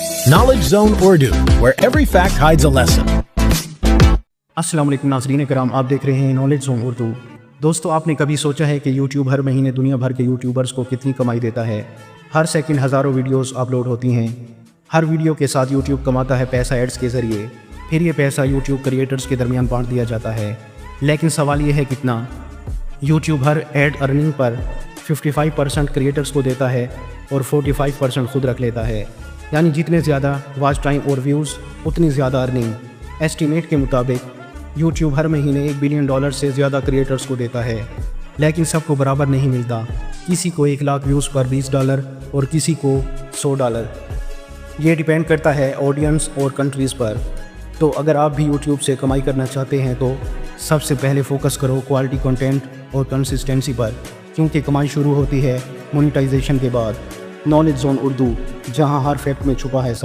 Knowledge Zone Urdu, where every fact hides a lesson. السلام علیکم ناظرین کرام، آپ دیکھ رہے ہیں نالج زون اردو۔ دوستو، آپ نے کبھی سوچا ہے کہ یوٹیوب ہر مہینے دنیا بھر کے یوٹیوبرز کو کتنی کمائی دیتا ہے؟ ہر سیکنڈ ہزاروں ویڈیوز اپلوڈ ہوتی ہیں۔ ہر ویڈیو کے ساتھ یوٹیوب کماتا ہے پیسہ ایڈز کے ذریعے، پھر یہ پیسہ یوٹیوب کریٹرز کے درمیان بانٹ دیا جاتا ہے۔ لیکن سوال یہ ہے کتنا؟ یوٹیوب ہر ایڈ ارننگ پر 55% کریٹرز کو دیتا ہے اور 45% خود رکھ لیتا ہے، یعنی جتنے زیادہ واچ ٹائم اور ویوز اتنی زیادہ ارننگ۔ ایسٹیمیٹ کے مطابق یوٹیوب ہر مہینے $1 بلین سے زیادہ کریٹرز کو دیتا ہے، لیکن سب کو برابر نہیں ملتا۔ کسی کو 1 لاکھ ویوز پر $20 اور کسی کو $100۔ یہ ڈیپینڈ کرتا ہے آڈینس اور کنٹریز پر۔ تو اگر آپ بھی یوٹیوب سے کمائی کرنا چاہتے ہیں تو سب سے پہلے فوکس کرو کوالٹی کنٹینٹ اور کنسسٹنسی پر، کیونکہ کمائی شروع ہوتی ہے مونیٹائزیشن کے بعد۔ نالج زون اردو، جہاں ہر فیکٹ میں چھپا ہے سب